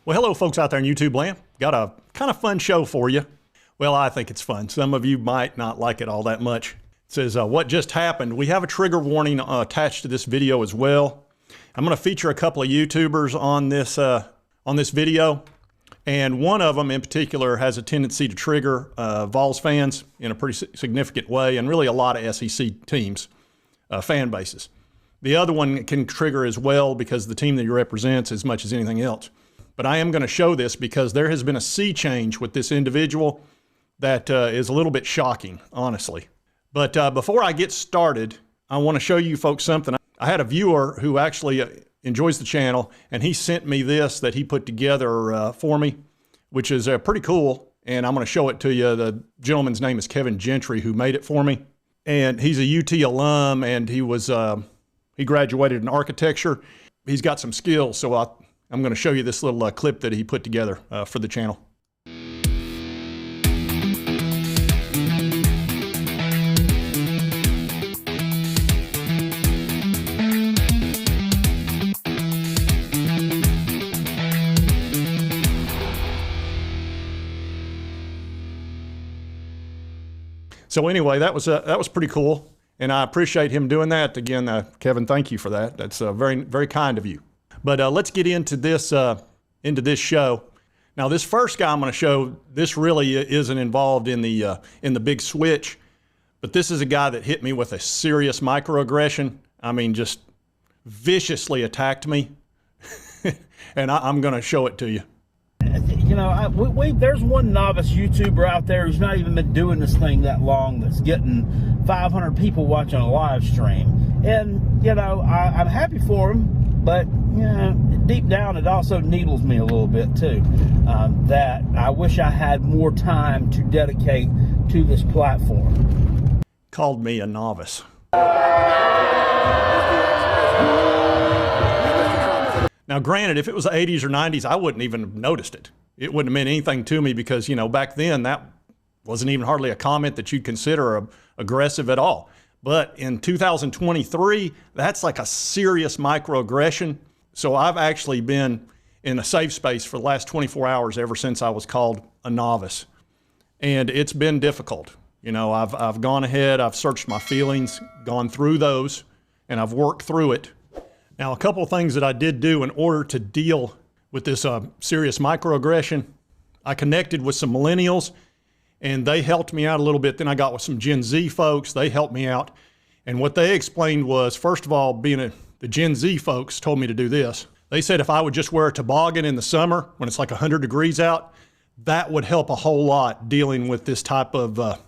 Well, hello folks out there in YouTube land. Got a kind of fun show for you. Well, I think it's fun. Some of you might not like it all that much. It says, what just happened? We have a trigger warning attached to this video as well. I'm going to feature a couple of YouTubers on this video. And one of them in particular has a tendency to trigger Vols fans in a pretty significant way, and really a lot of SEC teams, fan bases. The other one can trigger as well because the team that he represents as much as anything else. But I am going to show this because there has been a sea change with this individual that is a little bit shocking, honestly. But before I get started, I want to show you folks something. I had a viewer who actually enjoys the channel, and he sent me this that he put together for me, which is pretty cool. And I'm going to show it to you. The gentleman's name is Kevin Gentry, who made it for me. And he's a UT alum, and he graduated in architecture. He's got some skills, so I'm going to show you this little clip that he put together for the channel. So anyway, that was pretty cool, and I appreciate him doing that. Again, Kevin, thank you for that. That's very, very kind of you. But let's get into this show. Now, this first guy I'm going to show, this really isn't involved in the big switch, but this is a guy that hit me with a serious microaggression. I mean, just viciously attacked me, and I'm going to show it to you. You know, there's one novice YouTuber out there who's not even been doing this thing that long that's getting 500 people watching a live stream. And, you know, I'm happy for him. But, you know, deep down, it also needles me a little bit, too, that I wish I had more time to dedicate to this platform. Called me a novice. Now, granted, if it was the 80s or 90s, I wouldn't even have noticed it. It wouldn't have meant anything to me because, you know, back then, that wasn't even hardly a comment that you'd consider aggressive at all. But in 2023, that's like a serious microaggression. So I've actually been in a safe space for the last 24 hours ever since I was called a novice. And it's been difficult. You know, I've gone ahead, I've searched my feelings, gone through those, and I've worked through it. Now, a couple of things that I did do in order to deal with this serious microaggression, I connected with some millennials, and they helped me out a little bit. Then I got with some Gen Z folks. They helped me out. And what they explained was, first of all, the Gen Z folks told me to do this. They said if I would just wear a toboggan in the summer when it's like 100 degrees out, that would help a whole lot dealing with this type of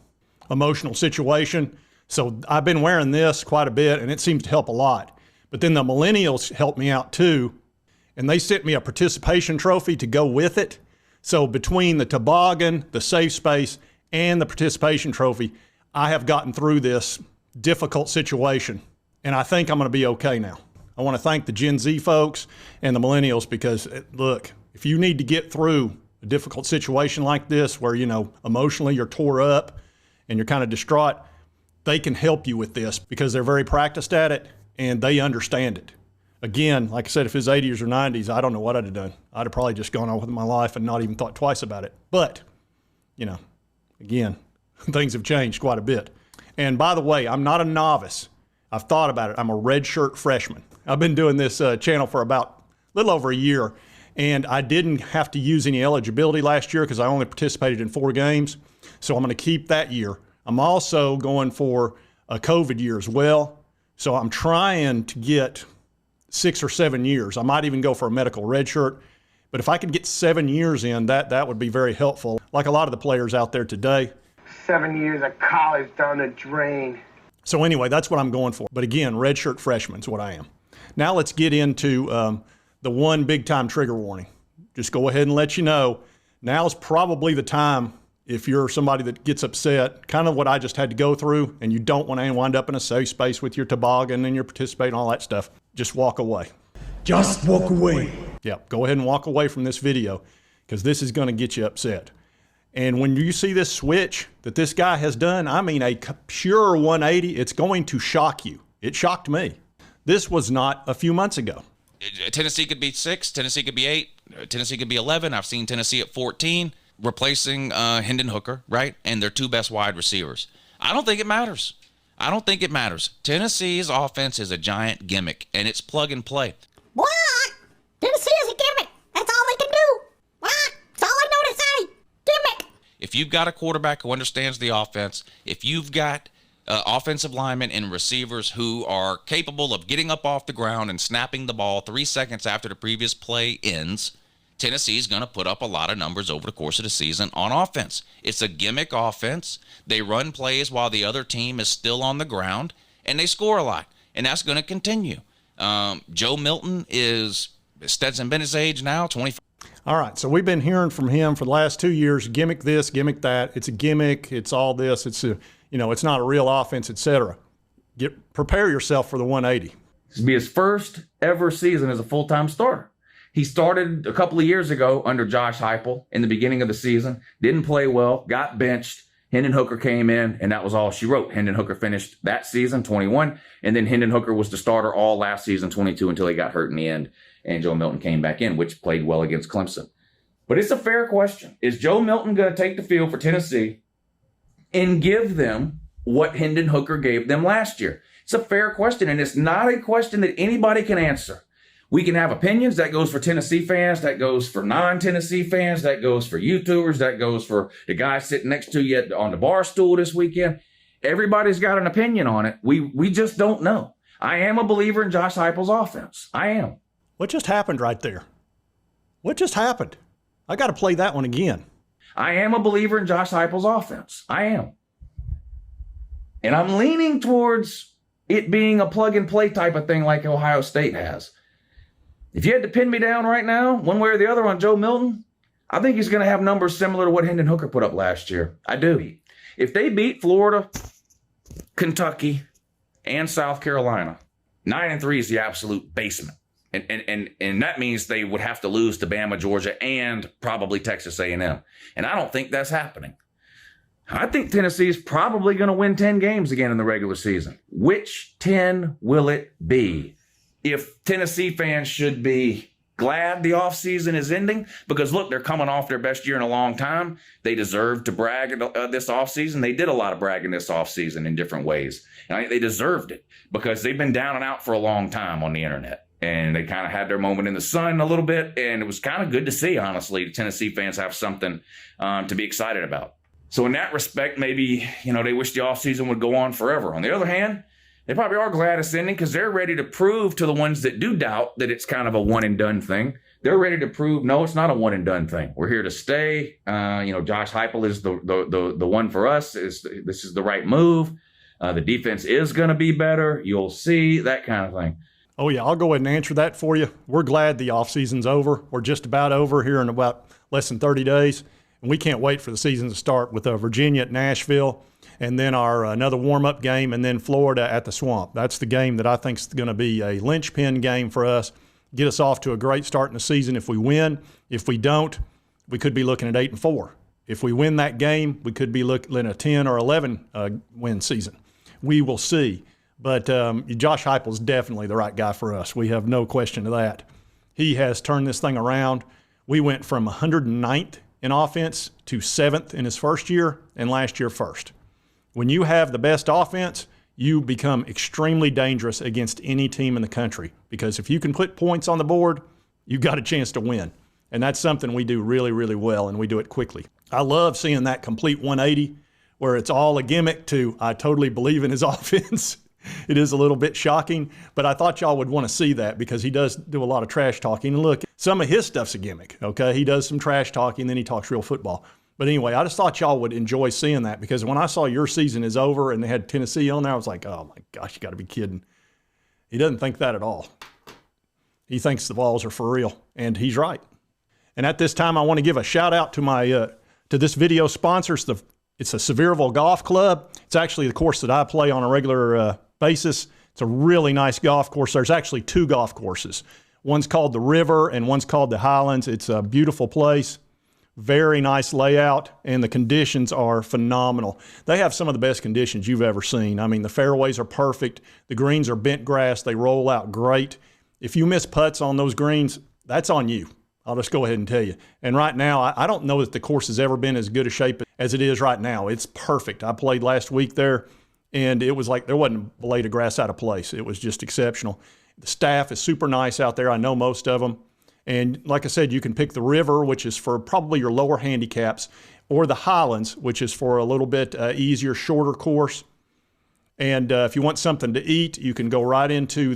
emotional situation. So I've been wearing this quite a bit, and it seems to help a lot. But then the millennials helped me out too, and they sent me a participation trophy to go with it. So between the toboggan, the safe space, and the participation trophy, I have gotten through this difficult situation. And I think I'm going to be okay now. I want to thank the Gen Z folks and the millennials because, look, if you need to get through a difficult situation like this where, you know, emotionally you're tore up and you're kind of distraught, they can help you with this because they're very practiced at it and they understand it. Again, like I said, if it was 80s or 90s, I don't know what I'd have done. I'd have probably just gone on with my life and not even thought twice about it. But, you know, again, things have changed quite a bit. And by the way, I'm not a novice. I've thought about it. I'm a redshirt freshman. I've been doing this channel for about a little over a year, and I didn't have to use any eligibility last year because I only participated in 4 games. So I'm going to keep that year. I'm also going for a COVID year as well. So I'm trying to get 6 or 7 years. I might even go for a medical red shirt. But if I could get 7 years in, that would be very helpful. Like a lot of the players out there today. 7 years of college down the drain. So anyway, that's what I'm going for. But again, red shirt freshman is what I am. Now let's get into the one big time trigger warning. Just go ahead and let you know, now's probably the time if you're somebody that gets upset, kind of what I just had to go through, and you don't want to wind up in a safe space with your toboggan and your participating, all that stuff, just walk away. Just walk away. Yeah, go ahead and walk away from this video because this is going to get you upset. And when you see this switch that this guy has done, I mean a pure 180, it's going to shock you. It shocked me. This was not a few months ago. Tennessee could be 6, Tennessee could be 8, Tennessee could be 11. I've seen Tennessee at 14, replacing Hendon Hooker, right? And their 2 best wide receivers. I don't think it matters. Tennessee's offense is a giant gimmick, and it's plug and play. What? Tennessee is a gimmick. That's all they can do. What? That's all I know to say. Gimmick. If you've got a quarterback who understands the offense, if you've got offensive linemen and receivers who are capable of getting up off the ground and snapping the ball 3 seconds after the previous play ends, Tennessee's going to put up a lot of numbers over the course of the season on offense. It's a gimmick offense. They run plays while the other team is still on the ground, and they score a lot, and that's going to continue. Joe Milton is Stetson Bennett's age now, 25. All right, so we've been hearing from him for the last 2 years, gimmick this, gimmick that. It's a gimmick. It's all this. It's it's not a real offense, etc. Prepare yourself for the 180. This will be his first ever season as a full-time starter. He started a couple of years ago under Josh Heupel in the beginning of the season, didn't play well, got benched. Hendon Hooker came in, and that was all she wrote. Hendon Hooker finished that season, 21, and then Hendon Hooker was the starter all last season, 22, until he got hurt in the end, and Joe Milton came back in, which played well against Clemson. But it's a fair question. Is Joe Milton going to take the field for Tennessee and give them what Hendon Hooker gave them last year? It's a fair question, and it's not a question that anybody can answer. We can have opinions. That goes for Tennessee fans. That goes for non-Tennessee fans. That goes for YouTubers. That goes for the guy sitting next to you on the bar stool this weekend. Everybody's got an opinion on it. We just don't know. I am a believer in Josh Heupel's offense. I am. What just happened right there? What just happened? I got to play that one again. I am a believer in Josh Heupel's offense. I am. And I'm leaning towards it being a plug-and-play type of thing like Ohio State has. If you had to pin me down right now, one way or the other on Joe Milton, I think he's going to have numbers similar to what Hendon Hooker put up last year. I do. If they beat Florida, Kentucky, and South Carolina, 9-3 is the absolute basement. And that means they would have to lose to Bama, Georgia, and probably Texas A&M. And I don't think that's happening. I think Tennessee is probably going to win 10 games again in the regular season. Which 10 will it be? If Tennessee fans should be glad the offseason is ending, because look, they're coming off their best year in a long time. They deserve to brag this offseason. They did a lot of bragging this offseason in different ways. And I think they deserved it because they've been down and out for a long time on the internet. And they kind of had their moment in the sun a little bit. And it was kind of good to see, honestly, the Tennessee fans have something to be excited about. So in that respect, maybe, they wish the offseason would go on forever. On the other hand, they probably are glad it's ending because they're ready to prove to the ones that do doubt that it's kind of a one-and-done thing. They're ready to prove, no, it's not a one-and-done thing. We're here to stay. Josh Heupel is the one for us. This is the right move. The defense is going to be better. You'll see, that kind of thing. Oh, yeah, I'll go ahead and answer that for you. We're glad the offseason's over. We're just about over here in about less than 30 days. And we can't wait for the season to start with Virginia at Nashville, and then our another warm-up game, and then Florida at the Swamp. That's the game that I think is going to be a linchpin game for us, get us off to a great start in the season if we win. If we don't, we could be looking at 8-4. If we win that game, we could be looking at a 10 or 11 win season. We will see. But Josh Heupel is definitely the right guy for us. We have no question of that. He has turned this thing around. We went from 109th in offense to 7th in his first year, and last year first. When you have the best offense, you become extremely dangerous against any team in the country, because if you can put points on the board, you've got a chance to win. And that's something we do really, really well, and we do it quickly. I love seeing that complete 180 where it's all a gimmick to I totally believe in his offense. It is a little bit shocking, but I thought y'all would want to see that because he does do a lot of trash talking. And look, some of his stuff's a gimmick, okay? He does some trash talking, then he talks real football. But anyway, I just thought y'all would enjoy seeing that because when I saw your season is over and they had Tennessee on there, I was like, oh my gosh, you got to be kidding. He doesn't think that at all. He thinks the Vols are for real, and he's right. And at this time, I want to give a shout out to my to this video sponsor. It's a Sevierville Golf Club. It's actually the course that I play on a regular basis. It's a really nice golf course. There's actually 2 golf courses. One's called the River and one's called the Highlands. It's a beautiful place. Very nice layout, and the conditions are phenomenal. They have some of the best conditions you've ever seen. I mean, the fairways are perfect. The greens are bent grass. They roll out great. if you miss putts on those greens, that's on you. I'll just go ahead and tell you. And right now, I don't know that the course has ever been as good a shape as it is right now. It's perfect. I played last week there, and it was like there wasn't a blade of grass out of place. It was just exceptional. The staff is super nice out there. I know most of them. And like I said, you can pick the river, which is for probably your lower handicaps, or the Highlands, which is for a little bit easier, shorter course. And if you want something to eat, you can go right into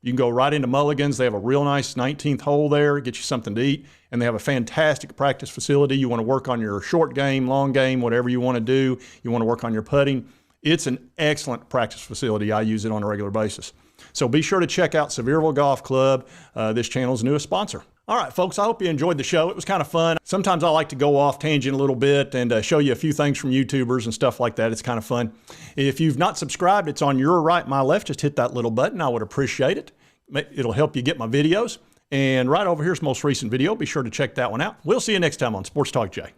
Mulligan's. They have a real nice 19th hole there, get you something to eat. And they have a fantastic practice facility. You want to work on your short game, long game, whatever you want to do. You want to work on your putting. It's an excellent practice facility. I use it on a regular basis. So be sure to check out Sevierville Golf Club, this channel's newest sponsor. All right, folks, I hope you enjoyed the show. It was kind of fun. Sometimes I like to go off tangent a little bit and show you a few things from YouTubers and stuff like that. It's kind of fun. If you've not subscribed, it's on your right, my left. Just hit that little button. I would appreciate it. It'll help you get my videos. And right over here's the most recent video. Be sure to check that one out. We'll see you next time on Sports Talk Jay.